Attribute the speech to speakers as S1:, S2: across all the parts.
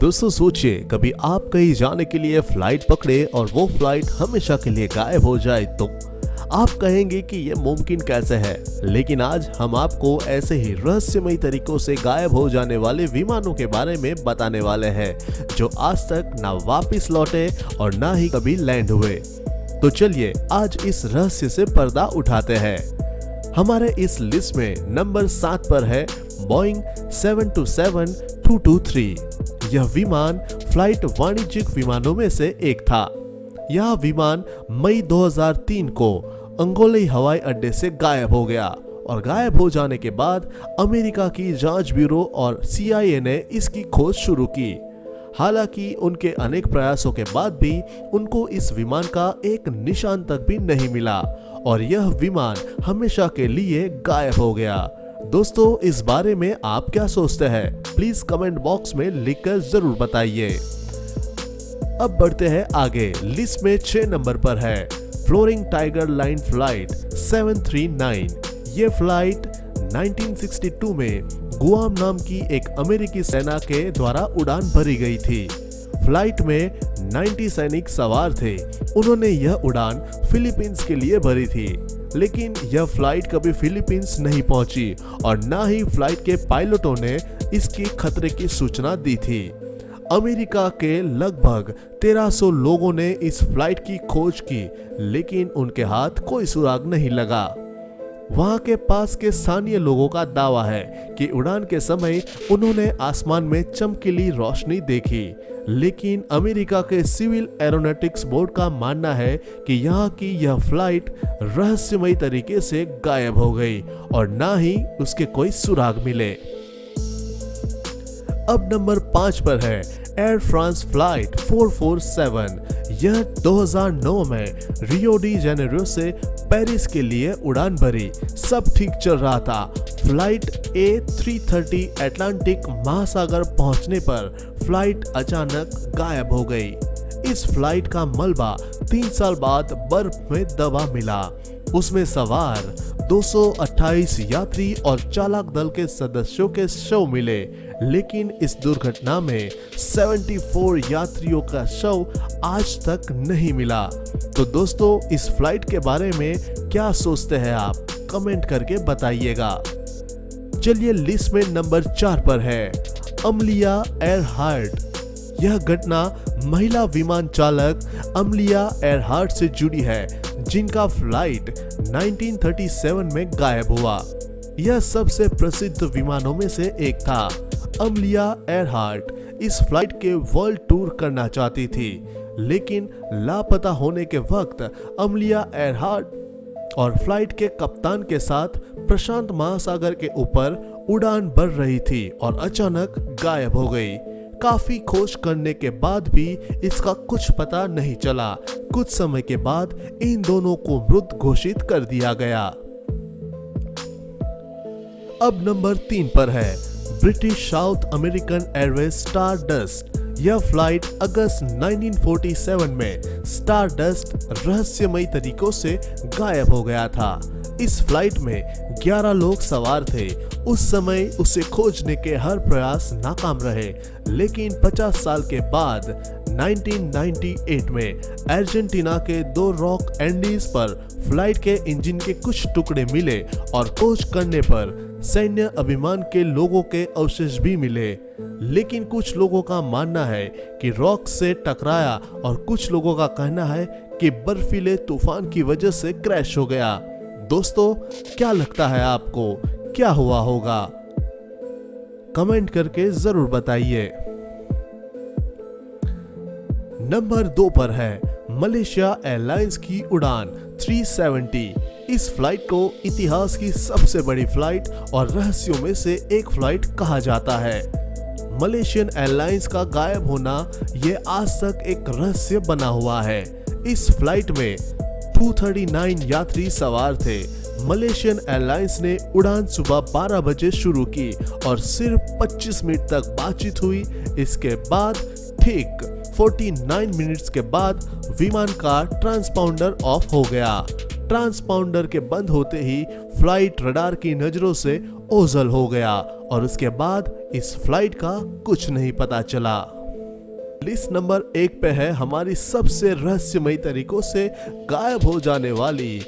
S1: दोस्तों सोचिए, कभी आप कहीं जाने के लिए फ्लाइट पकड़े और वो फ्लाइट हमेशा के लिए गायब हो जाए तो आप कहेंगे कि ये मुमकिन कैसे है। लेकिन आज हम आपको ऐसे ही रहस्यमयी तरीकों से गायब हो जाने वाले विमानों के बारे में बताने वाले हैं जो आज तक ना वापस लौटे और ना ही कभी लैंड हुए। तो चलिए आज इस रहस्य से पर्दा उठाते हैं। हमारे इस लिस्ट में नंबर 7 पर है बोइंग 727-223। यह विमान फ्लाइट वाणिज्यिक विमानों में से एक था। यह विमान मई 2003 को अंगोले हवाई अड्डे से गायब हो गया और गायब हो जाने के बाद अमेरिका की जांच ब्यूरो और CIA ने इसकी खोज शुरू की। हालांकि उनके अनेक प्रयासों के बाद भी उनको इस विमान का एक निशान तक भी नहीं मिला और यह विमान हमेशा के लिए गायब हो गया। दोस्तों इस बारे में आप क्या सोचते हैं? प्लीज कमेंट बॉक्स में लिखकर जरूर बताइए। अब बढ़ते हैं आगे। लिस्ट में 6 नंबर पर है फ्लोरिंग टाइगर लाइन फ्लाइट 739। ये फ्लाइट 1962 में गुआम नाम की एक अमेरिकी सेना के द्वारा उड़ान भरी गई थी। फ्लाइट में 90 सैनिक सवार थे। उन्होंने यह उड़ान फिलीपींस के लिए भरी थी, लेकिन यह फ्लाइट कभी फिलीपींस नहीं पहुंची और ना ही फ्लाइट के पायलटों ने इसकी खतरे की सूचना दी थी। अमेरिका के लगभग 1300 लोगों ने इस फ्लाइट की खोज की, लेकिन उनके हाथ कोई सुराग नहीं लगा। वहां के पास के स्थानीय लोगों का दावा है कि उड़ान के समय उन्होंने आसमान में चमकीली रोशनी देखी, लेकिन अमेरिका के सिविल एरोनॉटिक्स बोर्ड का मानना है कि यहाँ की यह फ्लाइट रहस्यमयी तरीके से गायब हो गई और ना ही उसके कोई सुराग मिले। अब नंबर 5 पर है एयर फ्रांस फ्लाइट 447। यह 2009 में रियो डी जेनेरो से पेरिस के लिए उड़ान भरी। सब ठीक चल रहा था। फ्लाइट A330 अटलांटिक महासागर पहुंचने पर फ्लाइट अचानक गायब हो गई। इस फ्लाइट का मलबा 3 साल बाद बर्फ में दबा मिला। उसमें सवार 228 यात्री और चालक दल के सदस्यों के शव मिले, लेकिन इस दुर्घटना में 74 यात्रियों का शव आज तक नहीं मिला। तो दोस्तों इस फ्लाइट के बारे में क्या सोचते हैं आप? कमेंट करके बताइएगा। चलिए लिस्ट में नंबर 4 पर है अमलिया एयरहार्ट। यह घटना महिला विमान चालक अमलिया एयरहार्ट से जुड़ी है, जिनका फ्लाइट 1937 में गायब हुआ। यह सबसे प्रसिद्ध विमानों में से एक था। अमलिया एयरहार्ट इस फ्लाइट के वर्ल्ड टूर करना चाहती थी, लेकिन लापता होने के वक्त अमलिया एयरहार्ट और फ्लाइट के कप्तान के साथ प्रशांत महासागर के ऊपर उड़ान भर रही थी और अचानक गायब हो गई। काफी खोज करने के बाद भी इसका कुछ पता नहीं चला। कुछ समय के बाद इन दोनों को मृत घोषित कर दिया गया। अब नंबर 3 पर है British south American Airways stardust. यह फ्लाइट अगस्त 1947 में स्टारडस्ट रहस्यमयी तरीकों से गायब हो गया था। इस फ्लाइट में 11 लोग सवार थे। उस समय उसे खोजने के हर प्रयास नाकाम रहे, लेकिन 50 साल के बाद 1998 में अर्जेंटीना के 2 रॉक एंडीज पर फ्लाइट के इंजन के कुछ टुकड़े मिले और खोज करने पर सैन्य अभिमान के लोगों के अवशेष भी मिले। लेकिन कुछ लोगों का मानना है कि रॉक से टकराया और कुछ लोगों का कहना है कि बर्फीले तूफान की वजह से क्रैश हो गया। दोस्तों क्या लगता है आपको, क्या हुआ होगा? कमेंट करके जरूर बताइए। नंबर 2 पर है मलेशिया एयरलाइंस की उड़ान 370। इस फ्लाइट को इतिहास की सबसे बड़ी फ्लाइट और रहस्यों में से एक फ्लाइट कहा जाता है। मलेशियन एयरलाइंस का गायब होना ये आज तक एक रहस्य बना हुआ है। इस फ्लाइट में 239 यात्री सवार थे। मलेशियन एयरलाइंस ने उड़ान सुबह 12 बजे शुरू की और सिर्फ 25 मिनट तक बातचीत हुई। इसके बाद ठीक 49 मिनट्स के बाद विमान का ट्रांसपॉन्डर ऑफ हो गया। ट्रांसपॉन्डर के बंद होते ही फ्लाइट रडार की नजरों से ओझल हो गया और उसके बाद इस फ्लाइट का कुछ नहीं पता चला। लिस्ट नंबर 1 पे है हमारी सबसे रहस्यमयी तरीकों से गायब हो जाने वाली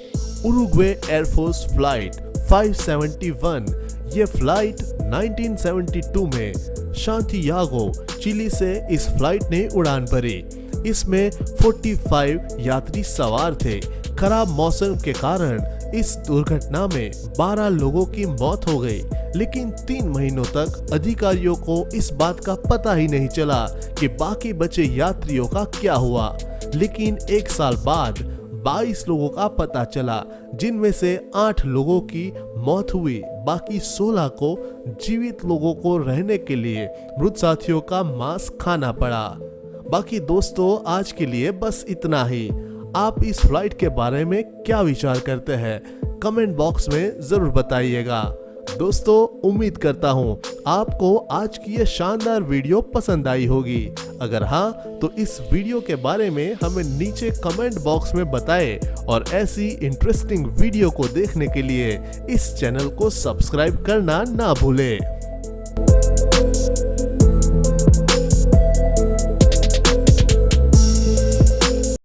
S1: उरुग्वे एयरफोर्स फ्लाइट 571। ये फ्लाइट 1972 में सांतियागो चिली से इस फ्लाइट ने उड़ान भरी। इसमें 45 यात्री सवार थे। खराब मौसम के कारण इस दुर्घटना में 12 लोगों की मौत हो गई, लेकिन 3 महीनों तक अधिकारियों को इस बात का पता ही नहीं चला कि बाकी बचे यात्रियों का क्या हुआ। लेकिन 1 साल बाद 22 लोगों का पता चला, जिनमें से 8 लोगों की मौत हुई। बाकी 16 को जीवित लोगों को रहने के लिए मृत साथियों का मांस खाना पड़ा। बाकी दोस्तों, आज के लिए बस इतना ही। आप इस फ्लाइट के बारे में क्या विचार करते हैं, कमेंट बॉक्स में जरूर बताइएगा। दोस्तों, उम्मीद करता हूँ आपको आज की ये शानदार वीडियो पसंद आई होगी। अगर हाँ, तो इस वीडियो के बारे में हमें नीचे कमेंट बॉक्स में बताएं और ऐसी इंटरेस्टिंग वीडियो को देखने के लिए इस चैनल को सब्सक्राइब करना ना भूलें।